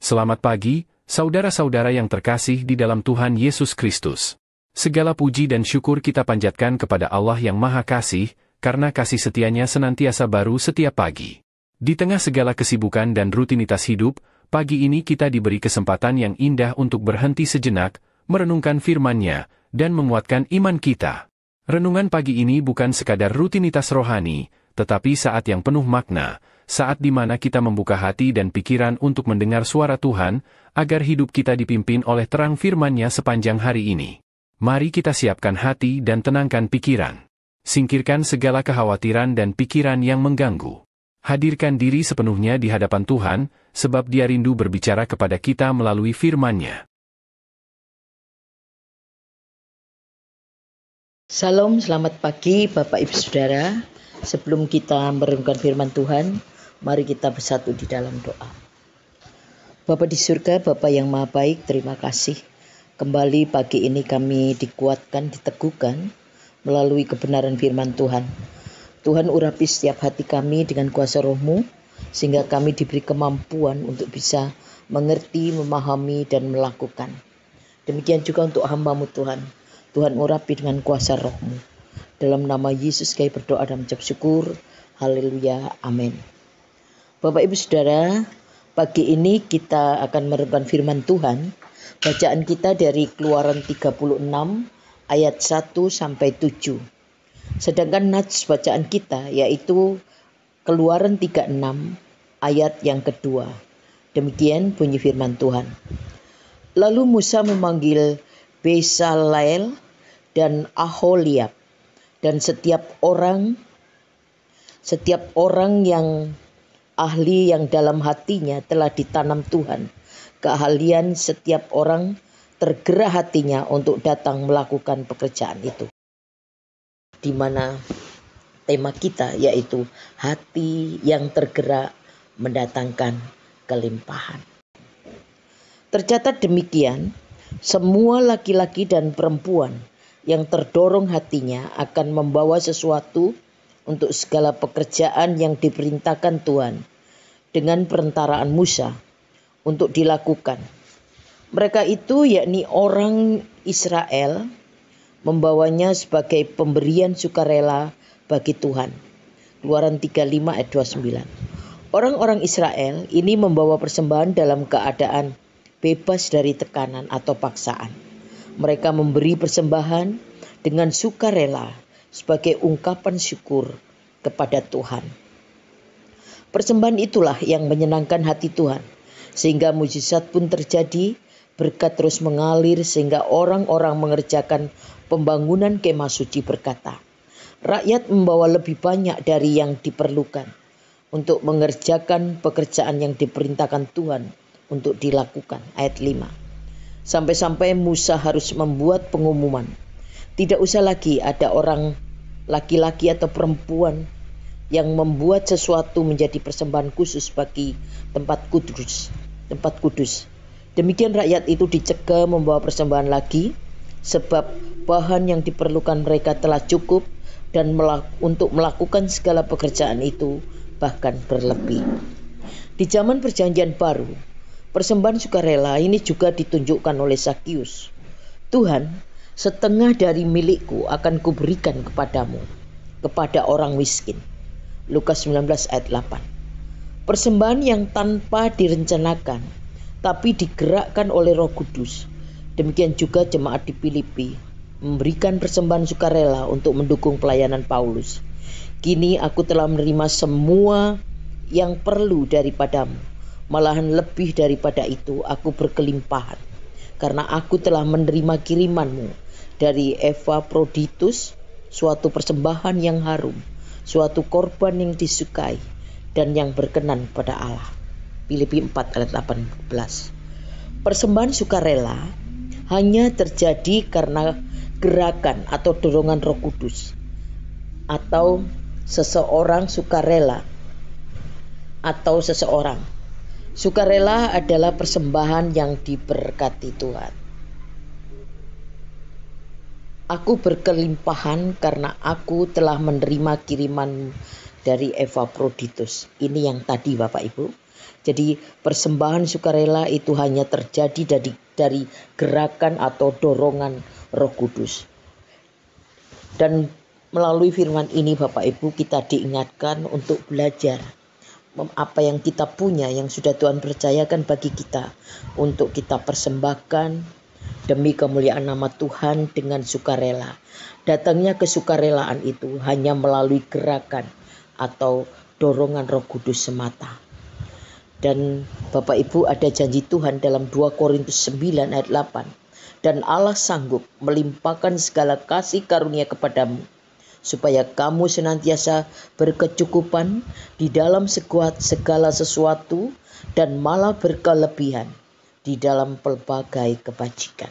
Selamat pagi, saudara-saudara yang terkasih di dalam Tuhan Yesus Kristus. Segala puji dan syukur kita panjatkan kepada Allah yang Maha Kasih, karena kasih setianya senantiasa baru setiap pagi. Di tengah segala kesibukan dan rutinitas hidup, pagi ini kita diberi kesempatan yang indah untuk berhenti sejenak, merenungkan firman-Nya, dan menguatkan iman kita. Renungan pagi ini bukan sekadar rutinitas rohani, tetapi saat yang penuh makna, saat di mana kita membuka hati dan pikiran untuk mendengar suara Tuhan, agar hidup kita dipimpin oleh terang firman-Nya sepanjang hari ini. Mari kita siapkan hati dan tenangkan pikiran. Singkirkan segala kekhawatiran dan pikiran yang mengganggu. Hadirkan diri sepenuhnya di hadapan Tuhan, sebab Dia rindu berbicara kepada kita melalui firman-Nya. Salam, selamat pagi Bapak Ibu Saudara. Sebelum kita merenungkan firman Tuhan, mari kita bersatu di dalam doa. Bapa di surga, Bapa yang maha baik, terima kasih. Kembali pagi ini kami dikuatkan, diteguhkan melalui kebenaran firman Tuhan. Tuhan urapi setiap hati kami dengan kuasa Roh-Mu, sehingga kami diberi kemampuan untuk bisa mengerti, memahami, dan melakukan. Demikian juga untuk hamba-Mu Tuhan. Tuhan urapi dengan kuasa Roh-Mu. Dalam nama Yesus kami berdoa dan mengucap syukur. Haleluya. Amin. Bapak Ibu Saudara, pagi ini kita akan merenungkan firman Tuhan. Bacaan kita dari Keluaran 36 ayat 1 sampai 7. Sedangkan nats bacaan kita yaitu Keluaran 36 ayat yang kedua. Demikian bunyi firman Tuhan. Lalu Musa memanggil Bezalel dan Aholiab dan setiap orang yang ahli yang dalam hatinya telah ditanam Tuhan. Keahlian setiap orang tergerak hatinya untuk datang melakukan pekerjaan itu. Di mana tema kita yaitu hati yang tergerak mendatangkan kelimpahan. Tercatat demikian, semua laki-laki dan perempuan yang terdorong hatinya akan membawa sesuatu untuk segala pekerjaan yang diperintahkan Tuhan dengan perantaraan Musa untuk dilakukan. Mereka itu yakni orang Israel membawanya sebagai pemberian sukarela bagi Tuhan. Keluaran 35 ayat 29. Orang-orang Israel ini membawa persembahan dalam keadaan bebas dari tekanan atau paksaan. Mereka memberi persembahan dengan sukarela sebagai ungkapan syukur kepada Tuhan. Persembahan itulah yang menyenangkan hati Tuhan, sehingga mujizat pun terjadi, berkat terus mengalir sehingga orang-orang mengerjakan pembangunan kemah suci berkata, rakyat membawa lebih banyak dari yang diperlukan untuk mengerjakan pekerjaan yang diperintahkan Tuhan untuk dilakukan. Ayat 5. Sampai-sampai Musa harus membuat pengumuman. Tidak usah lagi ada orang laki-laki atau perempuan yang membuat sesuatu menjadi persembahan khusus bagi tempat kudus. Demikian rakyat itu dicegah membawa persembahan lagi, sebab bahan yang diperlukan mereka telah cukup dan untuk melakukan segala pekerjaan itu bahkan berlebih. Di zaman Perjanjian Baru, persembahan sukarela ini juga ditunjukkan oleh Zakius. Tuhan, setengah dari milikku akan kuberikan kepadamu, kepada orang miskin. Lukas 19 ayat 8. Persembahan yang tanpa direncanakan, tapi digerakkan oleh Roh Kudus. Demikian juga jemaat di Filipi memberikan persembahan sukarela untuk mendukung pelayanan Paulus. Kini aku telah menerima semua yang perlu daripadamu. Malahan lebih daripada itu aku berkelimpahan, karena aku telah menerima kirimanmu dari Epafroditus, suatu persembahan yang harum, suatu korban yang disukai dan yang berkenan pada Allah. Filipi 4 ayat 18. Persembahan sukarela hanya terjadi karena gerakan atau dorongan Roh Kudus, atau seseorang sukarela atau seseorang. Sukarela adalah persembahan yang diberkati Tuhan. Aku berkelimpahan karena aku telah menerima kiriman dari Epafroditus. Ini yang tadi Bapak Ibu. Jadi persembahan sukarela itu hanya terjadi dari gerakan atau dorongan Roh Kudus. Dan melalui firman ini Bapak Ibu kita diingatkan untuk belajar apa yang kita punya, yang sudah Tuhan percayakan bagi kita, untuk kita persembahkan demi kemuliaan nama Tuhan dengan sukarela. Datangnya kesukarelaan itu hanya melalui gerakan atau dorongan Roh Kudus semata. Dan Bapak Ibu, ada janji Tuhan dalam 2 Korintus 9 ayat 8. Dan Allah sanggup melimpahkan segala kasih karunia kepadamu, supaya kamu senantiasa berkecukupan di dalam segala sesuatu dan malah berkelebihan di dalam pelbagai kebajikan.